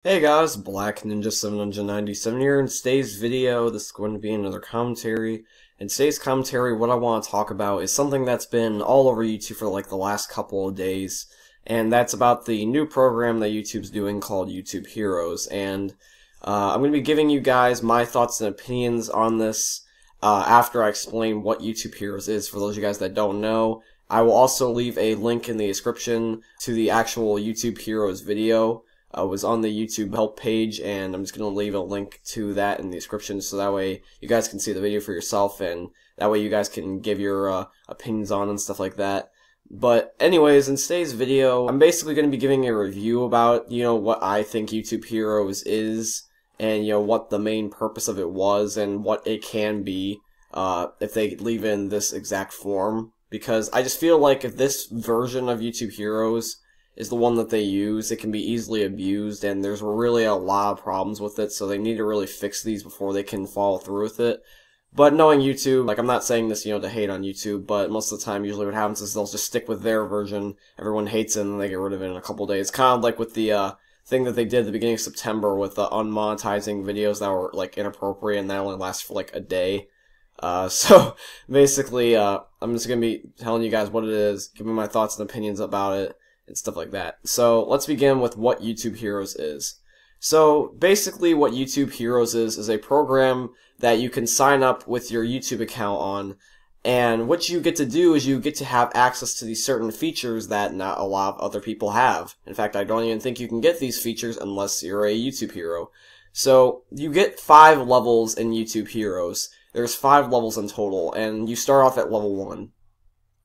Hey guys, Black Ninja 797 here. In today's video, this is going to be another commentary. In today's commentary, what I want to talk about is something that's been all over YouTube for like the last couple of days, and that's about the new program that YouTube's doing called YouTube Heroes. And I'm going to be giving you guys my thoughts and opinions on this after I explain what YouTube Heroes is. For those of you guys that don't know, I will also leave a link in the description to the actual YouTube Heroes video. Was on the YouTube help page, and I'm just going to leave a link to that in the description so that way you guys can see the video for yourself, and that way you guys can give your opinions on and stuff like that. But anyways, in today's video, I'm basically going to be giving a review about, what I think YouTube Heroes is, and, what the main purpose of it was, and what it can be, if they leave it in this exact form. Because I just feel like if this version of YouTube Heroes is the one that they use, it can be easily abused, and there's really a lot of problems with it, so they need to really fix these before they can follow through with it. But knowing YouTube, like, I'm not saying this, to hate on YouTube, but most of the time, usually what happens is they'll just stick with their version, everyone hates it, and then they get rid of it in a couple days. Kind of like with the, thing that they did at the beginning of September with unmonetizing videos that were, like, inappropriate, and that only lasted for, like, a day. So, basically, I'm just gonna be telling you guys what it is, giving my thoughts and opinions about it, and stuff like that. So let's begin with what YouTube Heroes is. So basically what YouTube Heroes is a program that you can sign up with your YouTube account on, and what you get to do is you get to have access to these certain features that not a lot of other people have. In fact, I don't even think you can get these features unless you're a YouTube hero. So you get 5 levels in YouTube Heroes. There's 5 levels in total, and you start off at level 1.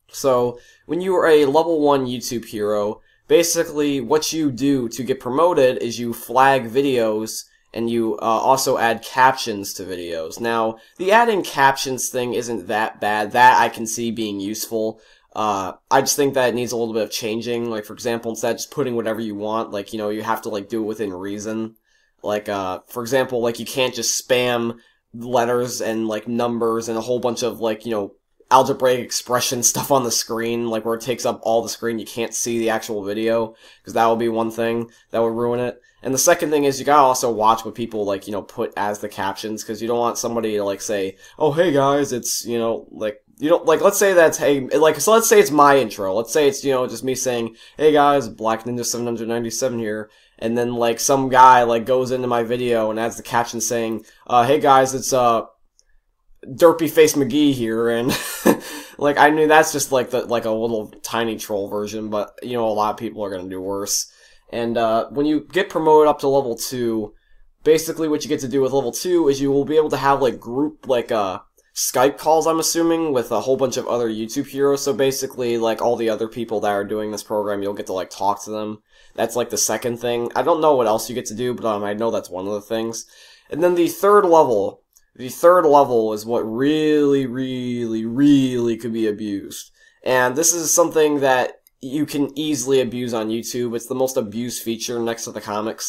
So, when you are a level 1 YouTube hero, basically what you do to get promoted is you flag videos, and you also add captions to videos. Now, the adding captions thing isn't that bad. That I can see being useful. I just think that it needs a little bit of changing. Like, for example, instead of just putting whatever you want, like, you have to, like, do it within reason. Like, for example, like, you can't just spam letters and, like, numbers and a whole bunch of, like, algebraic expression stuff on the screen, like where it takes up all the screen, you can't see the actual video, because that would be one thing that would ruin it. And the second thing is you gotta also watch what people, like, put as the captions, because you don't want somebody to, like, say, oh, hey guys, it's, like, let's say that's, hey, like, so let's say it's my intro, let's say it's, just me saying, hey guys, Black Ninja 797 here, and then, like, some guy, like, goes into my video and adds the caption saying, hey guys, it's, Derpy Face McGee here, and like, I knew that's just like a little tiny troll version, but a lot of people are gonna do worse. And when you get promoted up to level 2, basically what you get to do with level 2 is you will be able to have like group Skype calls, I'm assuming, with a whole bunch of other YouTube heroes. So basically, like, all the other people that are doing this program, you'll get to, like, talk to them. That's like the second thing. I don't know what else you get to do, but I know that's one of the things. And then the third level is what really, really, really could be abused. And this is something that you can easily abuse on YouTube. It's the most abused feature next to the comment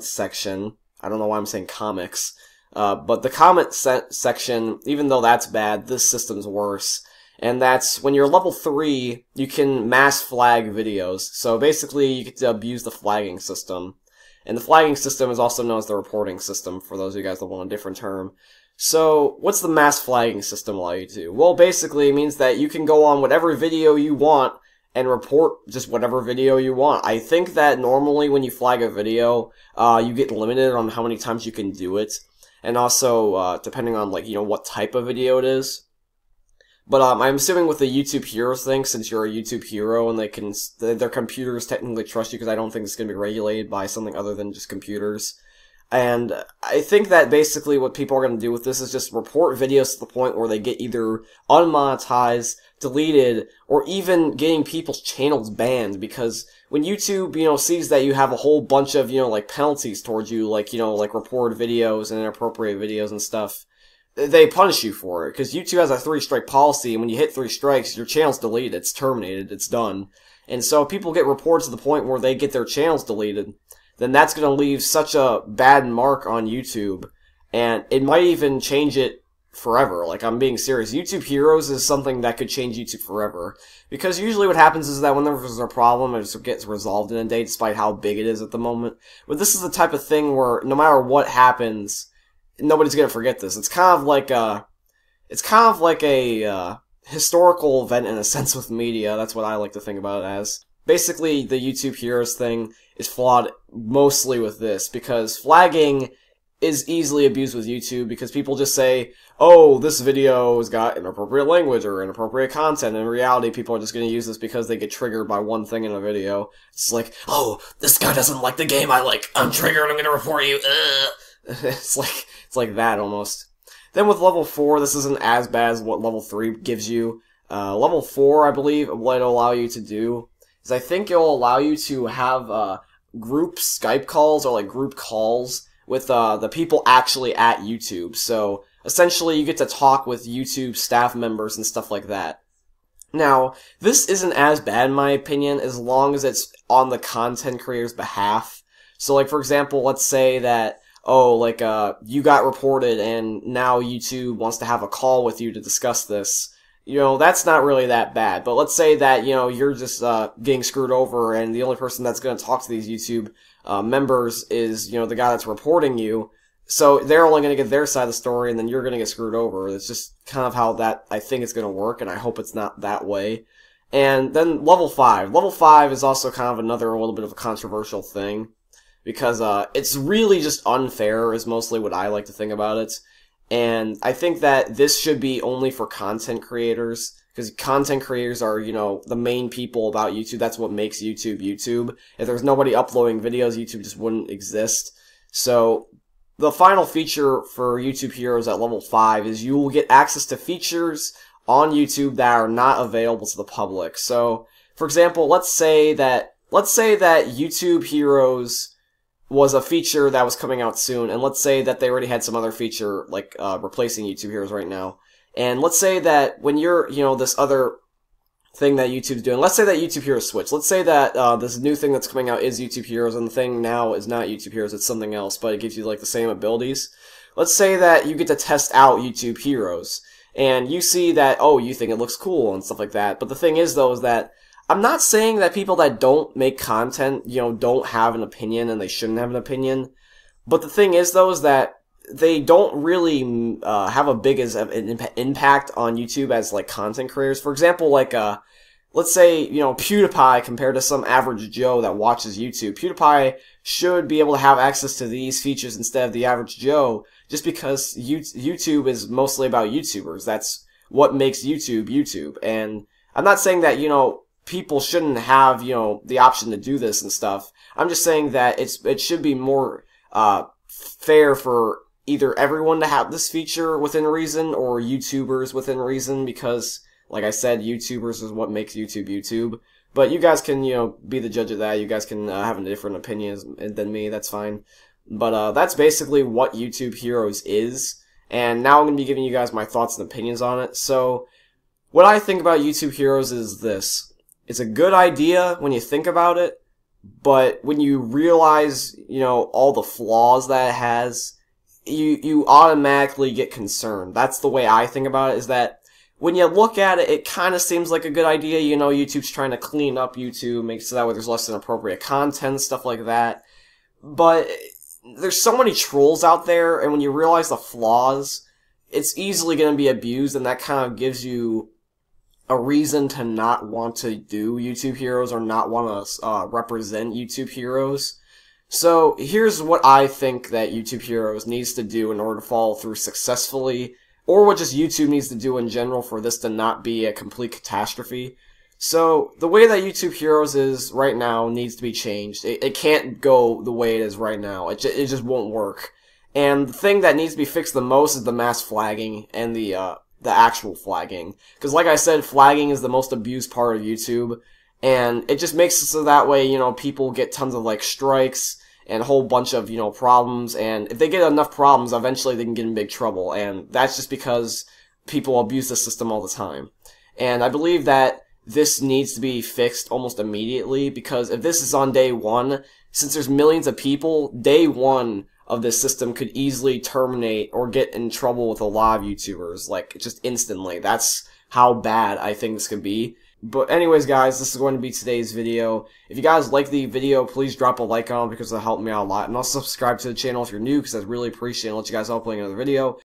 section. I don't know why I'm saying comics. But the comment section, even though that's bad, this system's worse. And that's when you're level 3, you can mass flag videos. So basically, you get to abuse the flagging system. And the flagging system is also known as the reporting system, for those of you guys that want a different term. So, what's the mass flagging system allow you to do? Well, basically, it means that you can go on whatever video you want and report just whatever video you want. I think that normally when you flag a video, you get limited on how many times you can do it. And also, depending on, like, what type of video it is. But I'm assuming with the YouTube Heroes thing, since you're a YouTube hero and their computers technically trust you, because I don't think it's going to be regulated by something other than just computers. And I think that basically what people are going to do with this is just report videos to the point where they get either unmonetized, deleted, or even getting people's channels banned, because when YouTube, sees that you have a whole bunch of, like, penalties towards you, like, like reported videos and inappropriate videos and stuff, they punish you for it, because YouTube has a 3-strike policy, and when you hit 3 strikes, your channel's deleted, it's terminated, it's done. And so if people get reports to the point where they get their channels deleted, then that's going to leave such a bad mark on YouTube, and it might even change it forever. Like, I'm being serious. YouTube Heroes is something that could change YouTube forever. Because usually what happens is that whenever there's a problem, it just gets resolved in a day, despite how big it is at the moment. But this is the type of thing where no matter what happens, nobody's gonna forget this. It's kind of like a historical event in a sense with media. That's what I like to think about it as. Basically, the YouTube Heroes thing is flawed mostly with this, because flagging is easily abused with YouTube, because people just say, oh, this video has got inappropriate language or inappropriate content. In reality, people are just going to use this because they get triggered by one thing in a video. It's like, oh, this guy doesn't like the game I like. I'm triggered, I'm going to report you. It's like that almost. Then with level 4, this isn't as bad as what level 3 gives you. Level 4, I believe, what it'll allow you to do is I think it'll allow you to have group Skype calls or like group calls with the people actually at YouTube. So essentially you get to talk with YouTube staff members and stuff like that. Now, this isn't as bad in my opinion as long as it's on the content creator's behalf. So like for example, let's say that you got reported and now YouTube wants to have a call with you to discuss this. You know, that's not really that bad. But let's say that, you know, you're just getting screwed over and the only person that's going to talk to these YouTube members is, you know, the guy that's reporting you. So they're only going to get their side of the story and then you're going to get screwed over. It's just kind of how that I think it's going to work, and I hope it's not that way. And then level 5. Level 5 is also kind of another a little bit of a controversial thing, because it's really just unfair is mostly what I like to think about it. And I think that this should be only for content creators, because content creators are, you know, the main people about YouTube. That's what makes YouTube YouTube. If there's nobody uploading videos, YouTube just wouldn't exist. So the final feature for YouTube Heroes at level 5 is you will get access to features on YouTube that are not available to the public. So, for example, let's say that YouTube Heroes was a feature that was coming out soon, and let's say that they already had some other feature, like, replacing YouTube Heroes right now. And let's say that when you're, you know, this other thing that YouTube's doing, let's say that YouTube Heroes switch. Let's say that, this new thing that's coming out is YouTube Heroes, and the thing now is not YouTube Heroes, it's something else, but it gives you, like, the same abilities. Let's say that you get to test out YouTube Heroes, and you see that, oh, you think it looks cool, and stuff like that. But the thing is, though, is that I'm not saying that people that don't make content, you know, don't have an opinion and they shouldn't have an opinion. But the thing is, though, is that they don't really have a big as an impact on YouTube as, like, content creators. For example, like, let's say, you know, PewDiePie compared to some average Joe that watches YouTube. PewDiePie should be able to have access to these features instead of the average Joe, just because YouTube is mostly about YouTubers. That's what makes YouTube YouTube. And I'm not saying that, you know, people shouldn't have, you know, the option to do this and stuff. I'm just saying that it should be more fair for either everyone to have this feature within reason or YouTubers within reason, because, like I said, YouTubers is what makes YouTube YouTube. But you guys can, you know, be the judge of that. You guys can have a different opinion than me. That's fine. But that's basically what YouTube Heroes is. And now I'm going to be giving you guys my thoughts and opinions on it. So what I think about YouTube Heroes is this. It's a good idea when you think about it, but when you realize, you know, all the flaws that it has, you automatically get concerned. That's the way I think about it, is that when you look at it, it kind of seems like a good idea. You know, YouTube's trying to clean up YouTube, make so that way there's less inappropriate content, stuff like that. But there's so many trolls out there, and when you realize the flaws, it's easily going to be abused, and that kind of gives you a reason to not want to do YouTube Heroes or not want to represent YouTube Heroes. So here's what I think that YouTube Heroes needs to do in order to follow through successfully, or what just YouTube needs to do in general for this to not be a complete catastrophe. So the way that YouTube Heroes is right now needs to be changed. It can't go the way it is right now. It just won't work. And the thing that needs to be fixed the most is the mass flagging and the actual flagging. Because like I said, flagging is the most abused part of YouTube, and it just makes it so that way, you know, people get tons of, like, strikes and a whole bunch of, you know, problems, and if they get enough problems, eventually they can get in big trouble, and that's just because people abuse the system all the time. And I believe that this needs to be fixed almost immediately, because if this is on day one, since there's millions of people, day one, of this system could easily terminate or get in trouble with a lot of YouTubers, like, just instantly. That's how bad I think this could be. But anyways, guys, this is going to be today's video. If you guys like the video, please drop a like on it because it'll help me out a lot. And also subscribe to the channel if you're new, because I'd really appreciate it. I'll let you guys upload another video.